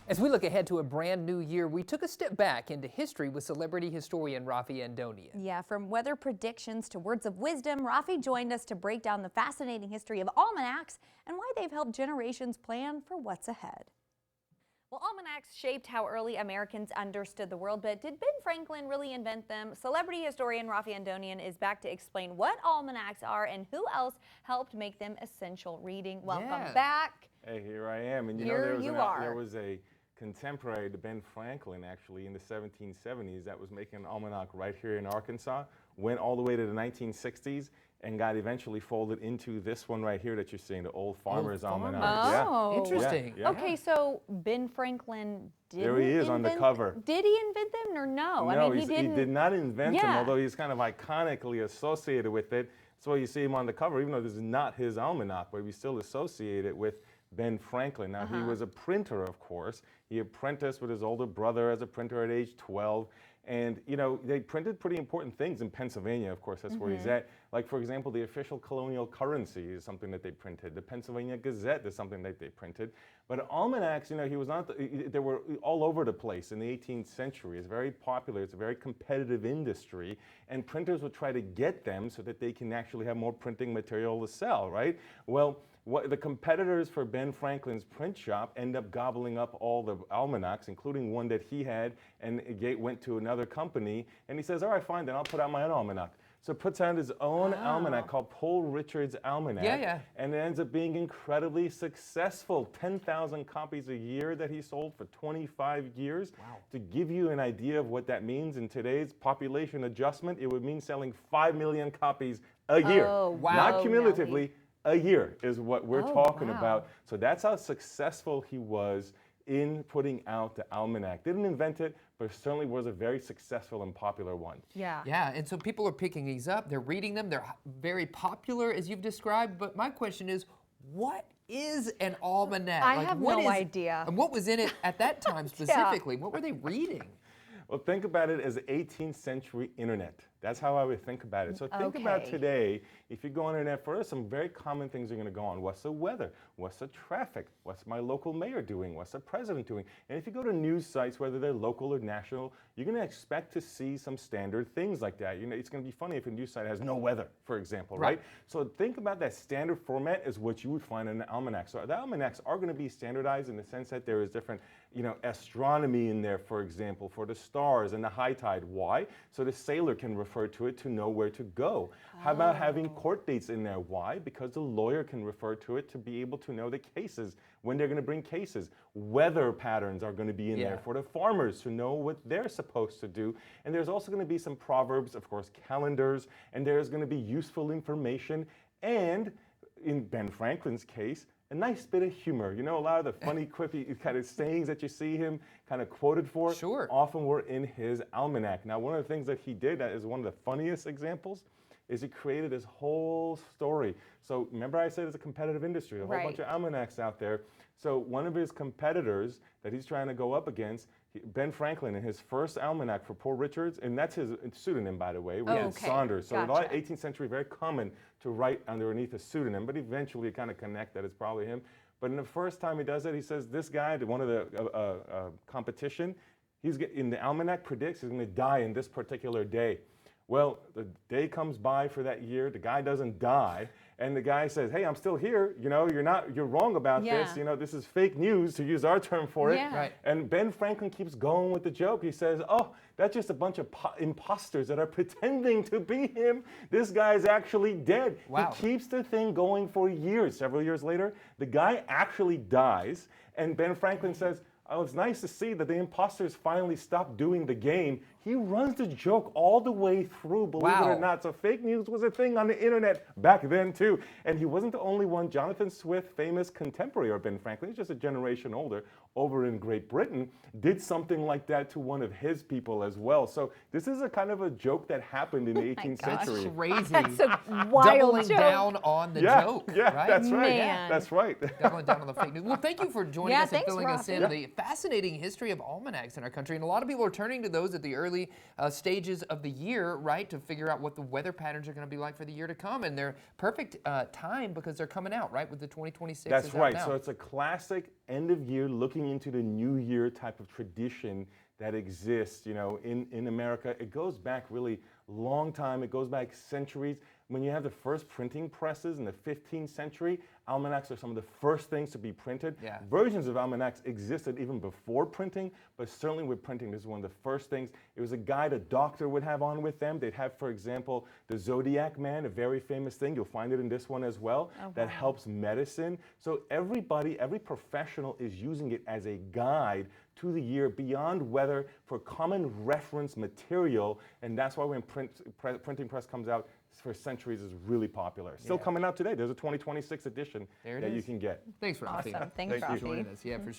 As we look ahead to a brand new year, we took a step back into history with celebrity historian Rafi Andonian. Yeah, from weather predictions to words of wisdom, Rafi joined us to break down the fascinating history of almanacs and why they've helped generations plan for what's ahead. Well, almanacs shaped how early Americans understood the world, but did Ben Franklin really invent them? Celebrity historian Rafi Andonian is back to explain what almanacs are and who else helped make them essential reading. Welcome back. Hey, here I am. And Here there was a contemporary to Ben Franklin, actually, in the 1770s that was making an almanac right here in Arkansas, went all the way to the 1960s, and got eventually folded into this one right here that you're seeing, the Old Farmer's Almanac. Oh, interesting. Yeah. Okay, so Ben Franklin didn't There he is on the cover. Did he invent them or no? No, I mean, he did not invent them, Yeah. although he's kind of iconically associated with it. That's why you see him on the cover, even though this is not his almanac, but we still associate it with Ben Franklin. Now, he was a printer, of course. He apprenticed with his older brother as a printer at age 12. And, you know, they printed pretty important things in Pennsylvania, of course, that's where he's at. Like, for example, the official colonial currency is something that they printed. The Pennsylvania Gazette is something that they printed. But almanacs, you know, he was not, they were all over the place in the 18th century. It's very popular. It's a very competitive industry. And printers would try to get them so that they can actually have more printing material to sell, right? Well, the competitors for Ben Franklin's print shop end up gobbling up all the almanacs, including one that he had, and it went to another company. And he says, all right, fine, then I'll put out my own almanac. So puts out his own almanac called Paul Richard's Almanac. And it ends up being incredibly successful. 10,000 copies a year that he sold for 25 years. Wow. To give you an idea of what that means in today's population adjustment, it would mean selling 5 million copies a year. Oh, wow. Not cumulatively, a year is what we're talking about. So that's how successful he was in putting out the almanac. Didn't invent it, but certainly was a very successful and popular one. Yeah. Yeah, and so people are picking these up, they're reading them, they're very popular as you've described, but my question is, what is an almanac? I have no idea. And what was in it at that time specifically? What were they reading? Well, think about it as the 18th century internet. That's how I would think about it. So think about today, if you go on the internet, for us, some very common things are going to go on. What's the weather? What's the traffic? What's my local mayor doing? What's the president doing? And if you go to news sites, whether they're local or national, you're going to expect to see some standard things like that. You know, it's going to be funny if a news site has no weather, for example, right? So think about that standard format is what you would find in an almanac. So the almanacs are going to be standardized in the sense that there is different, you know, astronomy in there, for example, for the stars and the high tide. Why? So the sailor can refer to it to know where to go. How about having court dates in there? Why? Because the lawyer can refer to it to be able to know the cases, when they're going to bring cases. Weather patterns are going to be in there for the farmers to know what they're supposed to do. And there's also going to be some proverbs, of course, calendars, and there's going to be useful information. And in Ben Franklin's case, a nice bit of humor. You know, a lot of the funny, quippy kind of sayings that you see him kind of quoted for often were in his almanac. Now, one of the things that he did that is one of the funniest examples is he created this whole story. So remember I said it's a competitive industry, a whole bunch of almanacs out there. So one of his competitors that he's trying to go up against, Ben Franklin, in his first almanac for Poor Richards, and that's his pseudonym, by the way, Saunders. So in the 18th century, very common to write underneath a pseudonym, but eventually you kind of connect that it's probably him. But in the first time he does it, he says this guy, one of the competition, in the almanac predicts he's going to die in this particular day. Well, the day comes by for that year, the guy doesn't die, and the guy says, hey, I'm still here, you know, you're wrong about this, you know, this is fake news, to use our term for it. And Ben Franklin keeps going with the joke. He says, oh, that's just a bunch of imposters that are pretending to be him. This guy's actually dead. He keeps the thing going for years. Several years later, the guy actually dies, and Ben Franklin says, oh, it's nice to see that the imposters finally stopped doing the game. He runs the joke all the way through, believe it or not. So fake news was a thing on the internet back then too. And he wasn't the only one. Jonathan Swift, famous contemporary of Ben Franklin, he's just a generation older, over in Great Britain, did something like that to one of his people as well. So this is a kind of a joke that happened in the 18th century. That's crazy. That's a wild Doubling joke. down on the joke. Yeah, right? that's right. Man. That's right. Doubling down on the fake news. Well, thank you for joining us and filling us in Rafi. on the fascinating history of almanacs in our country. And a lot of people are turning to those at the early early stages of the year, right, to figure out what the weather patterns are going to be like for the year to come. And they're perfect time because they're coming out, right, with the 2026. That's right. Now. So it's a classic end of year, looking into the new year type of tradition that exists, you know, in America. It goes back really long time. It goes back centuries. When you have the first printing presses in the 15th century, almanacs are some of the first things to be printed. Yeah. Versions of almanacs existed even before printing, but certainly with printing, this is one of the first things. It was a guide a doctor would have on with them. They'd have, for example, the Zodiac Man, a very famous thing. You'll find it in this one as well, that helps medicine. So everybody, every professional is using it as a guide to the year beyond weather for common reference material, and that's why when printing press comes out for centuries is really popular. Still coming out today. There's a 2026 edition that you can get. Thanks, Rafi. Awesome. Thanks, for Rafi. joining us. Yeah, for sure.